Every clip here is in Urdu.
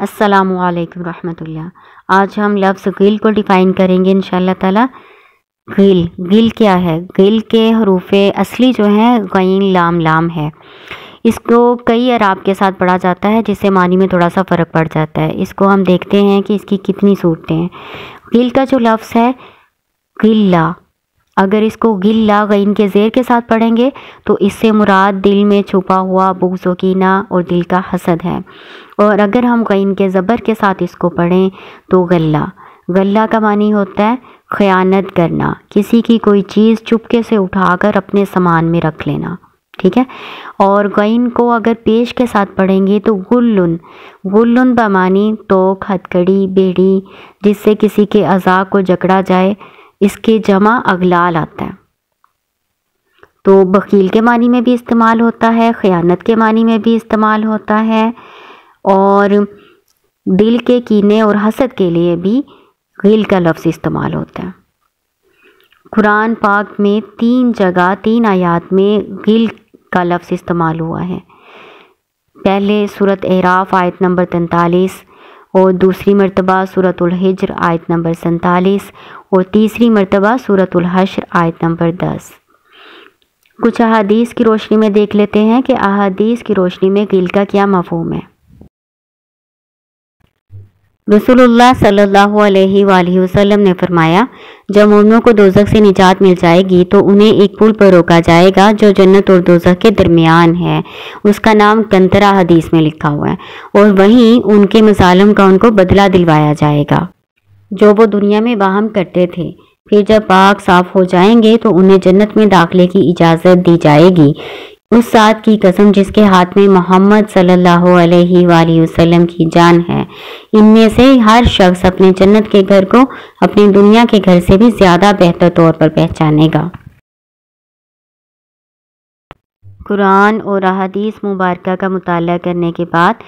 السلام علیکم ورحمۃ اللہ۔ آج ہم لفظ غل کو ڈیفائن کریں گے انشاءاللہ تعالی۔ غل کیا ہے؟ غل کے حروف اصلی جو ہیں غین لام لام ہے۔ اس کو کئی اعراب کے ساتھ پڑھا جاتا ہے، جس سے معنی میں تھوڑا سا فرق پڑ جاتا ہے۔ اس کو ہم دیکھتے ہیں کہ اس کی کتنی صورتیں ہیں۔ غل کا جو لفظ ہے غلہ، اگر اس کو غلہ غین کے زیر کے ساتھ پڑھیں گے تو اس سے مراد دل میں چھپا ہوا بغض و کینہ اور دل کا حسد ہے، اور اگر ہم غین کے زبر کے ساتھ اس کو پڑھیں تو غلہ کا معنی ہوتا ہے خیانت کرنا، کسی کی کوئی چیز چپکے سے اٹھا کر اپنے سامان میں رکھ لینا، ٹھیک ہے۔ اور غین کو اگر پیش کے ساتھ پڑھیں گے تو غلن بمانی توک، ہتکڑی، بیڑی، جس سے کسی کے اعضاء کو جکڑا جائے، اس کے جمع اغلال آتا ہے۔ تو بخیل کے معنی میں بھی استعمال ہوتا ہے، خیانت کے معنی میں بھی استعمال ہوتا ہے، اور دل کے کینے اور حسد کے لیے بھی غل کا لفظ استعمال ہوتا ہے۔ قرآن پاک میں 3 جگہ 3 آیات میں غل کا لفظ استعمال ہوا ہے۔ پہلے سورۃ اعراف آیت نمبر 43، اور دوسری مرتبہ سورۃ الحجر آیت نمبر 47، اور تیسری مرتبہ سورۃ الحشر آیت نمبر 10۔ کچھ احادیث کی روشنی میں دیکھ لیتے ہیں کہ احادیث کی روشنی میں غل کا کیا مفہوم ہے۔ رسول اللہ صلی اللہ علیہ وآلہ وسلم نے فرمایا، جب مومنوں کو دوزخ سے نجات مل جائے گی تو انہیں ایک پل پر روکا جائے گا جو جنت اور دوزخ کے درمیان ہے، اس کا نام کنترا حدیث میں لکھا ہوا ہے، اور وہیں ان کے مظالم کا ان کو بدلہ دلوایا جائے گا جو وہ دنیا میں باہم کرتے تھے۔ پھر جب پاک صاف ہو جائیں گے تو انہیں جنت میں داخلے کی اجازت دی جائے گی۔ اس ذات کی قسم جس کے ہاتھ میں محمد صلی اللہ علیہ وآلہ وسلم کی جان ہے، ان میں سے ہر شخص اپنے جنت کے گھر کو اپنی دنیا کے گھر سے بھی زیادہ بہتر طور پر پہچانے گا۔ قرآن اور احادیث مبارکہ کا مطالعہ کرنے کے بعد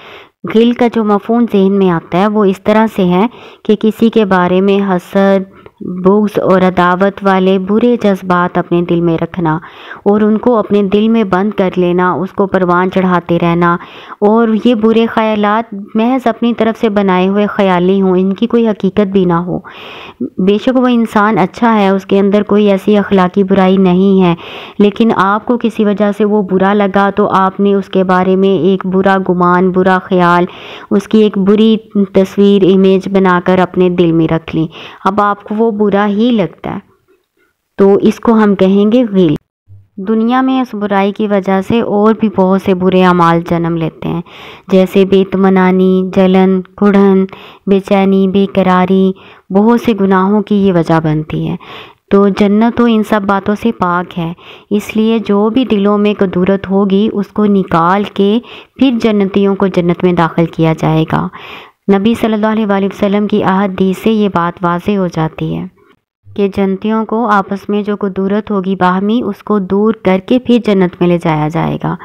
غل کا جو مفہوم ذہن میں آتا ہے وہ اس طرح سے ہے کہ کسی کے بارے میں حسد، بغض اور عداوت والے برے جذبات اپنے دل میں رکھنا، اور ان کو اپنے دل میں بند کر لینا، اس کو پروان چڑھاتے رہنا، اور یہ برے خیالات محض اپنی طرف سے بنائے ہوئے خیالی ہوں، ان کی کوئی حقیقت بھی نہ ہو۔ بے شک وہ انسان اچھا ہے، اس کے اندر کوئی ایسی اخلاقی برائی نہیں ہے، لیکن آپ کو کسی وجہ سے وہ برا لگا تو آپ نے اس کے بارے میں ایک برا گمان، برا خیال، اس کی ایک بری تصویر، امیج بنا کر اپنے دل میں رکھ لی۔ اب آپ کو وہ برا ہی لگتا ہے تو اس کو ہم کہیں گے غل۔ دنیا میں اس برائی کی وجہ سے اور بھی بہت سے برے اعمال جنم لیتے ہیں، جیسے بے اطمینانی، جلن، کڑھن، بے چینی، بے قراری، بہت سے گناہوں کی یہ وجہ بنتی ہے۔ تو جنت تو ان سب باتوں سے پاک ہے، اس لیے جو بھی دلوں میں کدورت ہوگی اس کو نکال کے پھر جنتیوں کو جنت میں داخل کیا جائے گا۔ نبی صلی اللہ علیہ وآلہ وسلم کی احادیث سے یہ بات واضح ہو جاتی ہے کہ جنتیوں کو آپس میں جو کدورت ہوگی باہمی، اس کو دور کر کے پھر جنت میں لے جایا جائے گا۔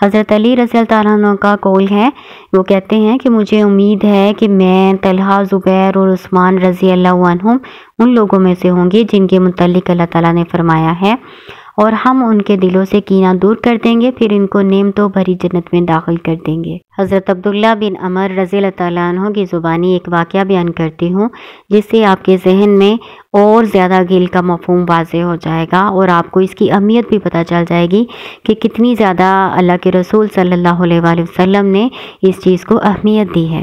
حضرت علی رضی اللہ تعالیٰ عنہ کا قول ہے، وہ کہتے ہیں کہ مجھے امید ہے کہ میں، طلحہ، زبیر اور عثمان رضی اللہ عنہم ان لوگوں میں سے ہوں گے جن کے متعلق اللہ تعالیٰ نے فرمایا ہے، اور ہم ان کے دلوں سے کینہ دور کر دیں گے، پھر ان کو نعمتوں بھری جنت میں داخل کر دیں گے۔ حضرت عبداللہ بن عمر رضی اللہ تعالیٰ عنہ کی زبانی ایک واقعہ بیان کرتی ہوں، جس سے آپ کے ذہن میں اور زیادہ غل کا مفہوم واضح ہو جائے گا، اور آپ کو اس کی اہمیت بھی پتہ چل جائے گی کہ کتنی زیادہ اللہ کے رسول صلی اللہ علیہ وآلہ وسلم نے اس چیز کو اہمیت دی ہے۔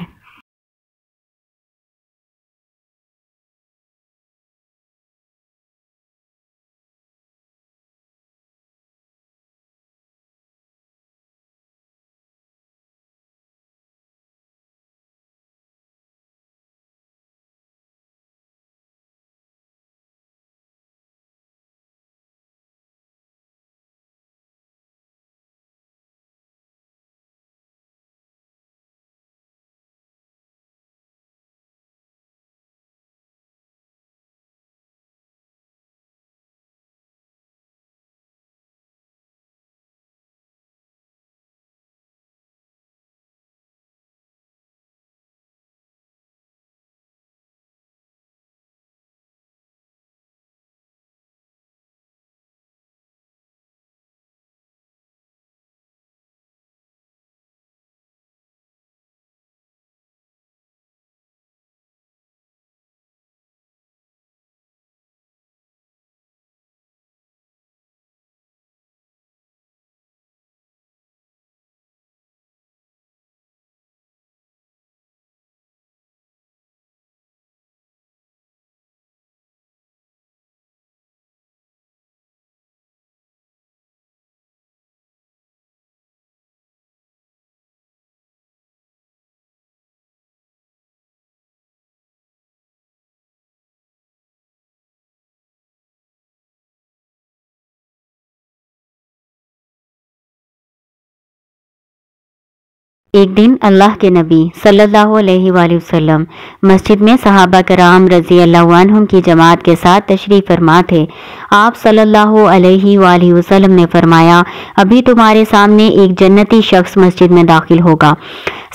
ایک دن اللہ کے نبی صلی اللہ علیہ وآلہ وسلم مسجد میں صحابہ کرام رضی اللہ عنہم کی جماعت کے ساتھ تشریف فرما تھے۔ آپ صلی اللہ علیہ وآلہ وسلم نے فرمایا، ابھی تمہارے سامنے ایک جنتی شخص مسجد میں داخل ہوگا۔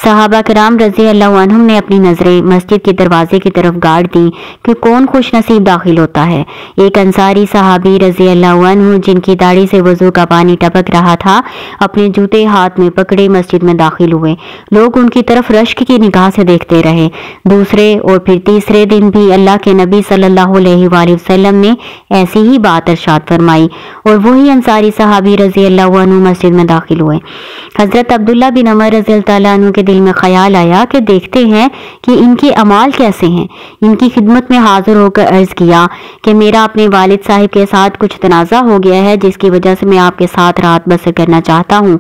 صحابہ کرام رضی اللہ عنہم نے اپنی نظریں مسجد کے دروازے کی طرف گاڑ دیں کہ کون خوش نصیب داخل ہوتا ہے۔ ایک انصاری صحابی رضی اللہ عنہ جن کی داڑھی سے وضو کا پانی ٹپک رہا تھا، اپنے جوتے ہاتھ میں پکڑے مسجد میں داخل ہوئے۔ لوگ ان کی طرف رشک کی نگاہ سے دیکھتے رہے۔ دوسرے اور پھر تیسرے دن بھی اللہ کے نبی صلی اللہ علیہ وآلہ وسلم نے ایسی ہی بات ارشاد فرمائی اور وہی انصاری صحابی رضی اللہ عنہ مسجد میں داخل ہوئے۔ حضرت عبداللہ بن عمر رضی اللہ عنہ کے دل میں خیال آیا کہ دیکھتے ہیں کہ ان کے اعمال کیسے ہیں۔ ان کی خدمت میں حاضر ہو کر عرض کیا کہ میرا اپنے والد صاحب کے ساتھ کچھ تنازع ہو گیا ہے، جس کی وجہ سے میں آپ کے ساتھ رات بسر کرنا چاہتا ہوں۔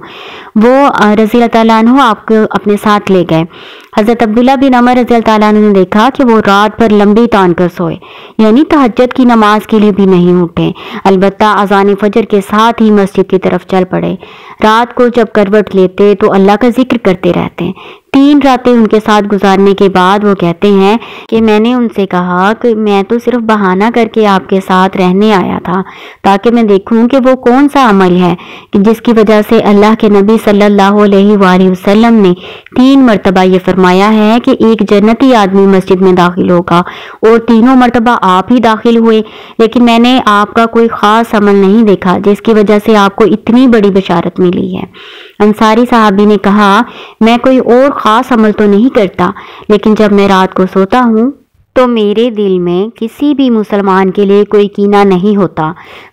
وہ رضی اللہ عنہ آپ کو اپنے ساتھ لے گئے۔ حضرت عبداللہ بن عمر رضی اللہ عنہ نے دیکھا کہ وہ رات بھر لمبی تان کر سوئے، یعنی تہجد کی نماز کے لیے بھی نہیں اٹھے، البتہ اذان فجر کے ساتھ ہی مسجد کی طرف چل پڑے۔ رات کو جب کروٹ لیتے تو اللہ کا ذکر کرتے رہتے۔ 3 راتیں ان کے ساتھ گزارنے کے بعد وہ کہتے ہیں کہ میں نے ان سے کہا کہ میں تو صرف بہانہ کر کے آپ کے ساتھ رہنے آیا تھا تاکہ میں دیکھوں کہ وہ کون سا عمل ہے کہ جس کی وجہ سے اللہ کے نبی صلی اللہ علیہ وآلہ وسلم نے 3 مرتبہ یہ فرمایا ہے کہ ایک جنتی آدمی مسجد میں داخل ہوگا، اور تینوں مرتبہ آپ ہی داخل ہوئے، لیکن میں نے آپ کا کوئی خاص عمل نہیں دیکھا جس کی وجہ سے آپ کو اتنی بڑی بشارت ملی ہے۔ انصاری صحابی نے کہا، میں کوئی اور خاص عمل تو نہیں کرتا، لیکن جب میں رات کو سوتا ہوں تو میرے دل میں کسی بھی مسلمان کے لیے کوئی کینہ نہیں ہوتا،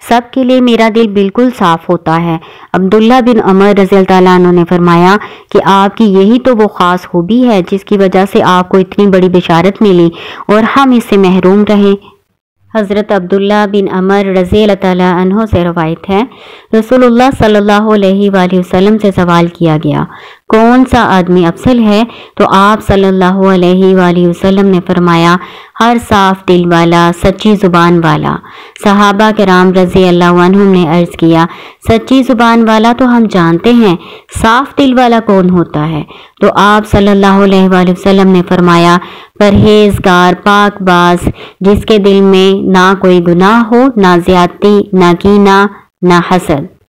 سب کے لیے میرا دل بالکل صاف ہوتا ہے۔ عبداللہ بن عمر رضی اللہ عنہ نے فرمایا کہ آپ کی یہی تو وہ خاص خوبی ہے جس کی وجہ سے آپ کو اتنی بڑی بشارت ملی اور ہم اس سے محروم رہے۔ حضرت عبداللہ بن عمر رضی اللہ عنہ سے روایت ہے، رسول اللہ صلی اللہ علیہ وآلہ وسلم سے سوال کیا گیا، کون سا آدمی افضل ہے؟ تو آپ صلی اللہ علیہ وآلہ وسلم نے فرمایا، ہر صاف دل والا، سچی زبان والا۔ صحابہ کرام رضی اللہ عنہم نے عرض کیا، سچی زبان والا تو ہم جانتے ہیں، صاف دل والا کون ہوتا ہے؟ تو آپ صلی اللہ علیہ وآلہ وسلم نے فرمایا، پرہیزگار، پاک باز، جس کے دل میں نہ کوئی گناہ ہو، نہ زیادتی، نہ کینہ، نہ حسد۔